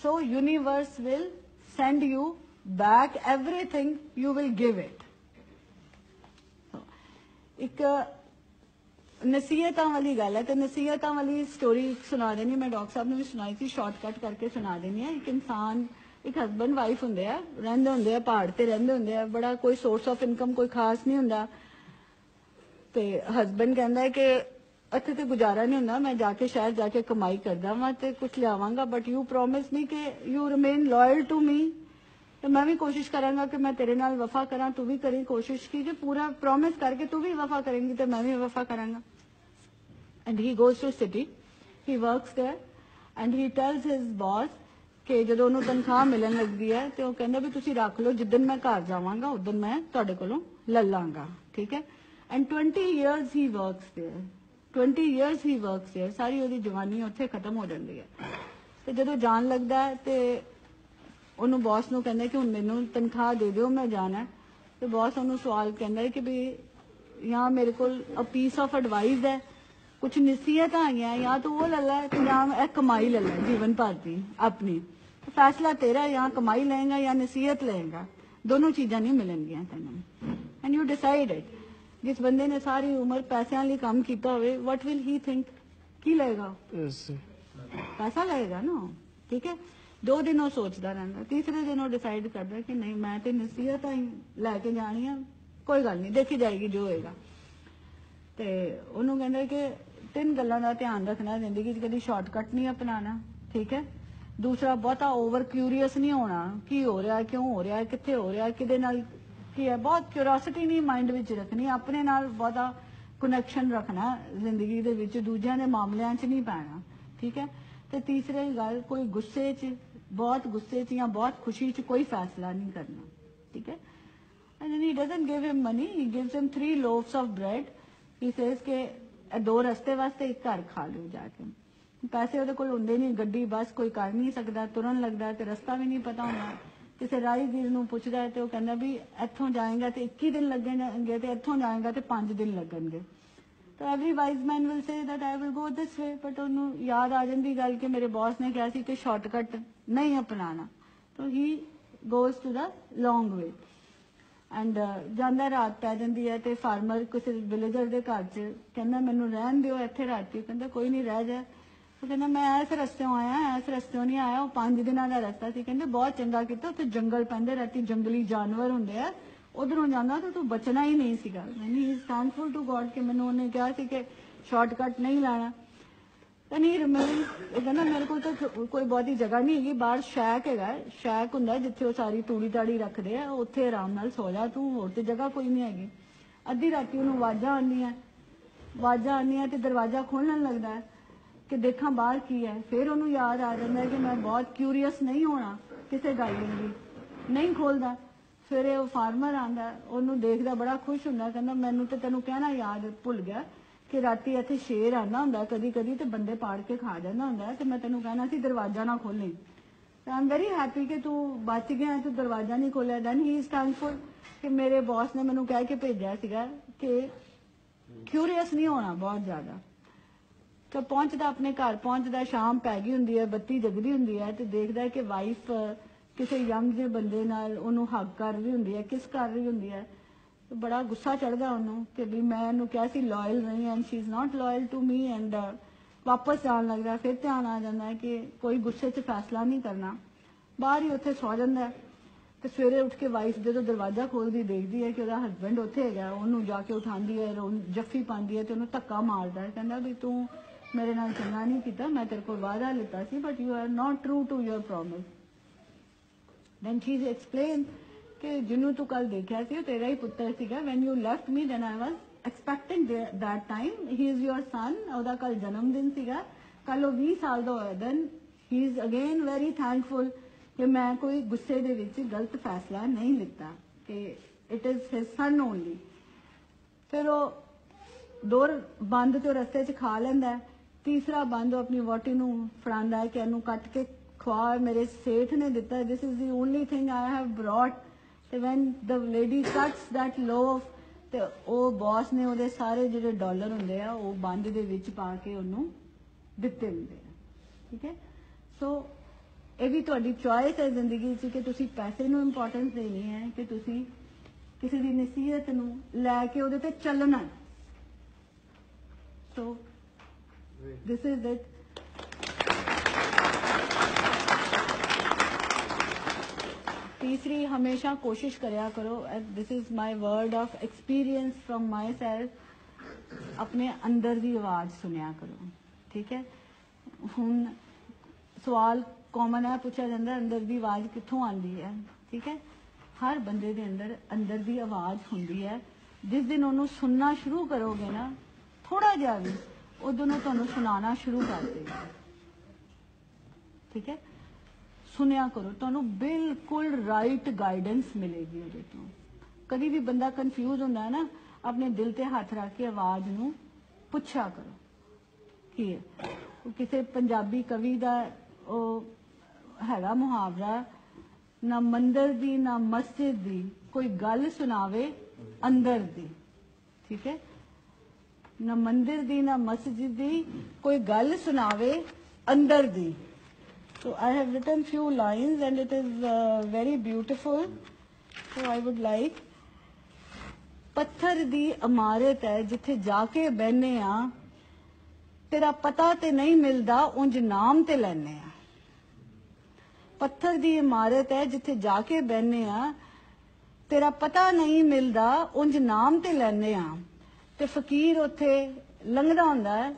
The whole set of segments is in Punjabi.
So universe will send you back everything you will give it. एक नसीहतां वाली गल है तो नसीहतां वाली स्टोरी सुना देनी मैं डॉक्टर साहब ने भी सुनाई थी शॉर्टकट करके सुना देनी है एक इंसान एक हस्बैंड वाइफ होंगे रहिंदे होंगे पहाड़ ते रहिंदे होंगे बड़ा कोई सोर्स ऑफ इनकम कोई खास नहीं होंदा ते हस्बैंड कहंदा है कि इत्थे ते गुजारा नहीं होंदा मैं जाके शहर जाके कमाई करदा वां ते कुछ लियावांगा बट यू प्रॉमिस मी कि you remain loyal to me तो मैं भी कोशिश करांगा कि मैं तेरे नाल वफा करा तू भी करी कोशिश की कि पूरा प्रॉमिस करके तू भी वफा करेंगी तो मैं भी वफा करांगा and he goes to city he works there and he tells his boss कि जो ਉਹਨੂੰ ਤਨਖਾਹ ਮਿਲਣ ਲੱਗਦੀ ਹੈ ਤੇ ਉਹ ਕਹਿੰਦਾ ਵੀ ਤੁਸੀਂ ਰੱਖ ਲਓ ਜਿੱਦਨ ਮੈਂ ਘਰ ਜਾਵਾਂਗਾ ਉਦਨ ਮੈਂ ਤੁਹਾਡੇ ਕੋਲੋਂ ਲੈ ਲਾਂਗਾ ਠੀਕ ਹੈ and 20 years he works there 20 years he works there ਸਾਰੀ ਉਹਦੀ ਜਵਾਨੀ ਉੱਥੇ ਖਤਮ ਹੋ ਜਾਂਦੀ ਹੈ ਤੇ ਜਦੋਂ ਜਾਣ ਲੱਗਦਾ ਹੈ ਤੇ ਉਹਨੂੰ ਬੌਸ ਨੂੰ ਕਹਿੰਦਾ ਕਿ ਹੁਣ ਮੈਨੂੰ ਤਨਖਾਹ ਦੇ ਦਿਓ ਮੈਂ ਜਾਣਾ ਤੇ ਬੌਸ ਉਹਨੂੰ ਸਵਾਲ ਕਹਿੰਦਾ ਕਿ ਵੀ ਜਾਂ ਮੇਰੇ ਕੋਲ ਅ ਪੀਸ ਆਫ ਐਡਵਾਈਸ ਹੈ कुछ नसीहत आई हैं या तो वो ले ला या कमाई ले ला जीवन भर की अपनी तो फैसला तेरा यहाँ कमाई लेगा या नसीहत लेगा दोनों चीज़ा नहीं मिलनगियां तेन एंड यू डिसाइडेड जिस बंदे ने सारी उम्र पैसों लिए काम किया हो व्हाट विल ही थिंक की लेगा पैसा लेगा ना ठीक है 2 दिन वो सोचता रहता तीसरे दिन वो डिसाइड करता कि नहीं मैं तो नसीहत ही लैके जानी है कोई गल नहीं देखी जाएगी जो होएगा ਤੇ ਉਹਨੂੰ ਕਹਿੰਦਾ ਕਿ 3 ਗੱਲਾਂ ਦਾ ਧਿਆਨ ਰੱਖਣਾ ਜ਼ਿੰਦਗੀ 'ਚ ਕਦੀ ਸ਼ਾਰਟਕਟ ਨਹੀਂ ਅਪਣਾਣਾ ਠੀਕ ਹੈ ਦੂਸਰਾ ਬਹੁਤਾ ਓਵਰ ਕਿਊਰੀਅਸ ਨਹੀਂ ਹੋਣਾ ਕੀ ਹੋ ਰਿਹਾ ਕਿਉਂ ਹੋ ਰਿਹਾ ਕਿੱਥੇ ਹੋ ਰਿਹਾ ਕਿਹਦੇ ਨਾਲ ਕੀ ਹੈ ਬਹੁਤ ਕਿਉਰਿਓਸਿਟੀ ਨਹੀਂ ਮਾਈਂਡ ਵਿੱਚ ਰੱਖਣੀ ਆਪਣੇ ਨਾਲ ਬਹੁਤਾ ਕਨੈਕਸ਼ਨ ਰੱਖਣਾ ਜ਼ਿੰਦਗੀ ਦੇ ਵਿੱਚ ਦੂਜਿਆਂ ਦੇ ਮਾਮਲਿਆਂ 'ਚ ਨਹੀਂ ਪੈਣਾ ਠੀਕ ਹੈ ਤੇ ਤੀਸਰੀ ਗੱਲ ਕੋਈ ਗੁੱਸੇ 'ਚ ਬਹੁਤ ਗੁੱਸੇ 'ਚ ਜਾਂ ਬਹੁਤ ਖੁਸ਼ੀ 'ਚ ਕੋਈ ਫੈਸਲਾ ਨਹੀਂ ਕਰਨਾ ਠੀਕ ਹੈ and then he doesn't give him money he gives him 3 loaves of bread he says कि 2 रस्ते वास्ते एक घर खा लो जाके पैसे ਉਹਦੇ ਕੋਲ ਹੁੰਦੇ ਨਹੀਂ ਗੱਡੀ ਬਸ ਕੋਈ ਕਰ ਨਹੀਂ ਸਕਦਾ ਤੁਰਨ ਲੱਗਦਾ ਤੇ ਰਸਤਾ ਵੀ ਨਹੀਂ ਪਤਾ ਹੁੰਦਾ ਕਿਸੇ ਰਾਹਗੀਰ ਨੂੰ ਪੁੱਛਦਾ ਹੈ ਤੇ ਉਹ ਕਹਿੰਦਾ ਵੀ ਇੱਥੋਂ ਜਾਏਗਾ ਤੇ 21 ਦਿਨ ਲੱਗਣਗੇ ਤੇ ਇੱਥੋਂ ਜਾਏਗਾ ਤੇ 5 ਦਿਨ ਲੱਗਣਗੇ ਤਾਂ every wise man will say that I will go this way but ਉਹਨੂੰ ਯਾਦ ਆ ਜਾਂਦੀ ਗੱਲ ਕਿ ਮੇਰੇ ਬੌਸ ਨੇ ਕਿਹਾ ਸੀ ਕਿ ਸ਼ਾਰਟਕਟ ਨਹੀਂ ਅਪਣਾਣਾ ਤਾਂ he goes to the long way and ਜਾਂਦਾ ਰਾਤ ਪੈ ਜਾਂਦੀ ਹੈ ਤੇ ਫਾਰਮਰ ਕਿਸੇ ਵਿਲੇਜਰ ਦੇ ਘਰ 'ਚ ਕਹਿੰਦਾ ਮੈਨੂੰ ਰਹਿਣ ਦਿਓ ਇੱਥੇ ਰਾਤੀ ਕਹਿੰਦਾ ਕੋਈ ਨਹੀਂ ਰਹਿ ਜਾ ਉਹ ਕਹਿੰਦਾ ਮੈਂ ਇਸ ਰਸਤਿਓਂ ਆਇਆ ਇਸ ਰਸਤਿਓਂ ਨਹੀਂ ਆਇਆ ਉਹ 5 ਦਿਨਾਂ ਦਾ ਰਸਤਾ ਸੀ ਕਹਿੰਦੇ ਬਹੁਤ ਚੰਗਾ ਕੀਤਾ ਉੱਥੇ ਜੰਗਲ ਪੈਂਦੇ ਰਾਤੀ ਜੰਗਲੀ ਜਾਨਵਰ ਹੁੰਦੇ ਆ ਉਧਰੋਂ ਜਾਂਦਾ ਤਾਂ ਤੂੰ ਬਚਣਾ ਹੀ ਨਹੀਂ ਸੀਗਾ ਮੈਨੂੰ he is thankful to God ਕਿ ਮੈਨੂੰ ਉਹਨੇ ਕਿਹਾ ਸੀ ਕਿ ਸ਼ਾਰਟਕਟ ਨਹੀਂ ਲੈਣਾ ਤਾਂ ਨਹੀਂ ਰਿਮੇਨ ਉਹ ਕਹਿੰਦਾ ਮੇਰੇ ਕੋਲ ਤਾਂ ਕੋਈ ਬਹੁਤੀ ਜਗ੍ਹਾ ਨਹੀਂ ਹੈਗੀ ਬਾਹਰ ਸ਼ੈਕ ਹੈਗਾ ਸ਼ੈਕ ਹੁੰਦਾ ਜਿੱਥੇ ਉਹ ਸਾਰੀ ਤੂੜੀ ਤਾੜੀ ਰੱਖਦੇ ਆ ਉੱਥੇ ਆਰਾਮ ਨਾਲ ਸੌ ਜਾ ਤੂੰ ਹੋਰ ਤੇ ਜਗ੍ਹਾ ਕੋਈ ਨਹੀਂ ਹੈਗੀ ਅੱਧੀ ਰਾਤੀ ਉਹਨੂੰ ਆਵਾਜ਼ਾਂ ਆਉਂਦੀਆਂ ਤੇ ਦਰਵਾਜ਼ਾ ਖੋਲ੍ਹਣ ਲੱਗਦਾ ਹੈ ਕਿ ਦੇਖਾਂ ਬਾਹਰ ਕੀ ਹੈ ਫਿਰ ਉਹਨੂੰ ਯਾਦ ਆ ਜਾਂਦਾ ਕਿ ਮੈਂ ਬਹੁਤ ਕਿਊਰੀਅਸ ਨਹੀਂ ਹੋਣਾ ਕਿਸੇ ਗੱਲ ਦੀ ਨਹੀਂ ਖੋਲ੍ਹਦਾ ਫਿਰ ਉਹ ਫਾਰਮਰ ਆਉਂਦਾ ਉਹਨੂੰ ਦੇਖਦਾ ਬੜਾ ਖੁਸ਼ ਹੁੰਦਾ ਕਹਿੰਦਾ ਮੈਨੂੰ ਤੇ ਤੈਨੂੰ ਕਹਿਣਾ ਯਾਦ ਭੁੱਲ ਗਿਆ ਕਿ ਰਾਤੀ ਇੱਥੇ ਸ਼ੇਰ ਆਉਂਦਾ ਹੁੰਦਾ ਕਦੀ ਕਦੀ ਤੇ ਬੰਦੇ ਪਾੜ ਕੇ ਖਾ ਜਾਂਦਾ ਹੁੰਦਾ ਤੇ ਮੈਂ ਤੈਨੂੰ ਕਹਿਣਾ ਸੀ ਦਰਵਾਜ਼ਾ ਨਾ ਖੋਲ੍ਹੀ ਤੇ ਆਈ ਐਮ ਵੈਰੀ ਹੈਪੀ ਕਿ ਤੂੰ ਬਚ ਗਿਆ ਤੂੰ ਦਰਵਾਜ਼ਾ ਨਹੀਂ ਖੋਲ੍ਹਿਆ ਦੈਨ ਹੀ ਇਜ਼ ਥੈਂਕਫੁਲ ਕਿ ਮੇਰੇ ਬੌਸ ਨੇ ਮੈਨੂੰ ਕਹਿ ਕੇ ਭੇਜਿਆ ਸੀਗਾ ਕਿ ਕਿਊਰੀਅਸ ਨਹੀਂ ਹੋਣਾ ਬਹੁਤ ਜ਼ਿਆਦਾ ਤਾਂ ਪਹੁੰਚਦਾ ਆਪਣੇ ਘਰ ਪਹੁੰਚਦਾ ਸ਼ਾਮ ਪੈ ਗਈ ਹੁੰਦੀ ਹੈ ਬੱਤੀ ਜਗਦੀ ਹੁੰਦੀ ਹੈ ਤੇ ਦੇਖਦਾ ਕਿ ਵਾਈਫ ਕਿਸੇ ਯੰਗ ਜਿਹੇ ਬੰਦੇ ਨਾਲ ਉਹਨੂੰ ਹੱਗ ਕਰ ਰਹੀ ਹੁੰਦੀ ਹੈ ਕਿਸ ਕਰ ਰਹੀ ਹੁੰਦੀ ਹੈ ਬੜਾ ਗੁੱਸਾ ਚੜਦਾ ਉਹਨੂੰ ਕਿ ਵੀ ਮੈਂ ਇਹਨੂੰ ਕਿਹਾ ਸੀ ਲਾਇਲ ਨਹੀਂ and she is not loyal to me and ਵਾਪਸ ਜਾਣ ਲੱਗਦਾ ਫਿਰ ਧਿਆਨ ਆ ਜਾਂਦਾ ਕਿ ਕੋਈ ਗੁੱਸੇ 'ਚ ਫੈਸਲਾ ਨਹੀਂ ਕਰਨਾ ਬਾਹਰ ਹੀ ਉੱਥੇ ਸੌ ਜਾਂਦਾ ਤੇ ਸਵੇਰੇ ਉੱਠ ਕੇ ਵਾਈਫ ਜਦੋਂ ਦਰਵਾਜ਼ਾ ਖੋਲ੍ਹਦੀ ਦੇਖਦੀ ਹੈ ਕਿ ਉਹਦਾ ਹਸਬੈਂਡ ਉੱਥੇ ਹੈਗਾ ਉਹਨੂੰ ਜਾ ਕੇ ਉਠਾਉਂਦੀ ਹੈ ਜੱਫੀ ਪਾਉਂਦੀ ਹੈ ਤੇ ਉਹਨੂੰ ਧੱਕਾ ਮਾਰਦਾ ਕਹਿੰਦਾ ਵੀ ਤੂੰ ਮੇਰੇ ਨਾਲ ਚੰਗਾ ਨਹੀਂ ਕੀਤਾ ਮੈਂ ਤੇਰੇ ਕੋਲ ਵਾਅਦਾ ਲਿੱਤਾ ਸੀ but you are not true to your promise then she is explain ਕਿ ਜਿਹਨੂੰ ਤੂੰ ਕੱਲ ਦੇਖਿਆ ਸੀ ਉਹ ਤੇਰਾ ਹੀ ਪੁੱਤਰ ਸੀਗਾ when you left me then I was expecting that time he is your son ਉਹਦਾ ਕੱਲ ਜਨਮ ਦਿਨ ਸੀਗਾ ਕੱਲ ਉਹ 20 ਸਾਲ ਦਾ ਹੋਇਆ then he is again very thankful ਕਿ ਮੈਂ ਕੋਈ ਗੁੱਸੇ ਦੇ ਵਿੱਚ ਗਲਤ ਫੈਸਲਾ ਨਹੀਂ ਲਿੱਤਾ ਕਿ it is his son only ਫਿਰ ਉਹ 2 ਬੰਦ ਤੇ ਰਸਤੇ 'ਚ ਖਾ ਲੈਂਦਾ ਤੀਸਰਾ ਬੰਦ ਉਹ ਆਪਣੀ ਵਹੁਟੀ ਨੂੰ ਫੜਾਉਂਦਾ ਹੈ ਕਿ ਇਹਨੂੰ ਕੱਟ ਕੇ ਖਵਾ ਮੇਰੇ ਸੇਠ ਨੇ ਦਿੱਤਾ this is the only thing I have brought ਤੇ when the lady cuts that loaf ਤੇ ਉਹ ਬੌਸ ਨੇ ਉਹਦੇ ਸਾਰੇ ਜਿਹੜੇ ਡਾਲਰ ਹੁੰਦੇ ਆ ਉਹ ਬੰਦ ਦੇ ਵਿੱਚ ਪਾ ਕੇ ਉਹਨੂੰ ਦਿੱਤੇ ਹੁੰਦੇ ਆ ਠੀਕ ਹੈ ਸੋ ਇਹ ਵੀ ਤੁਹਾਡੀ ਚੋਇਸ ਹੈ ਜ਼ਿੰਦਗੀ 'ਚ ਕਿ ਤੁਸੀਂ ਪੈਸੇ ਨੂੰ ਇੰਪੋਰਟੈਂਸ ਦੇਣੀ ਹੈ ਕਿ ਤੁਸੀਂ ਕਿਸੇ ਦੀ ਨਸੀਹਤ ਨੂੰ ਲੈ ਕੇ ਉਹਦੇ ਤੇ ਚੱਲਣਾ। ਸੋ ਦਿਸ ਇਜ਼ ਇਟ। तीसरी, हमेशा कोशिश करया करो, this is my word of experience from my self, अपने अंदर की आवाज सुनिया करो। ठीक है, हुन सवाल कॉमन है, पूछा जाता है अंदर की आवाज कित्थों आती है। ठीक है, हर बंदे दे अंदर की आवाज होंदी है। जिस दिन उन्होंने सुनना शुरू करोगे ना, थोड़ा जिहा भी, उदों तुहानूं सुनाना शुरू कर देगा। ठीक है, सुनिया करो, तुहानूं बिल्कुल राइट गाइडेंस मिलेगी उहदे तों। कभी भी बंदा कन्फ्यूज होंदा है ना, अपने दिल ते हथ रख के आवाज नूं पुछा करो की है। किसी पंजाबी कवि दा हैगा मुहावरा, ना मंदिर दी ना मस्जिद दी कोई गल सुनावे अंदर दी। ठीक है, ना मंदिर दी ना मस्जिद दी कोई गल सुनावे अंदर दी। So I have written few lines and it is very beautiful. So I would like, पत्थर दी इमारत है जिथे जाके बहने आ, तेरा पता ते नहीं मिलदा उंज नाम ते लैने आ। पत्थर दी इमारत है जिथे जाके बहने आ, तेरा पता नहीं मिलदा उंज नाम ते लैने आ। ते फकीर उथे लंघदा हुंदा है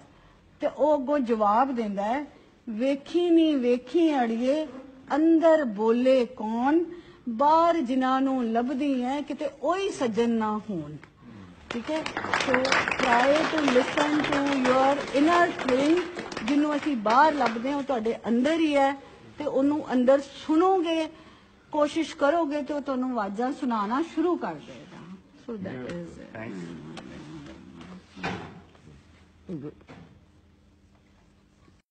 ते ओ अगों जवाब देंदा है, वेखी नी वेखी अड़िए अंदर बोले कौन, बाहर जिन्हां नूं लभदी है किते ओही सज्जन ना होण। ठीक है, so try to listen to your inner feeling, जिन्हों असीं बाहर लभदे हां तुहाडे अंदर ही है, ते ओनूं अंदर सुनोगे, कोशिश करोगे तो तुहानूं आवाज़ां सुनाना शुरू कर देगा। So that is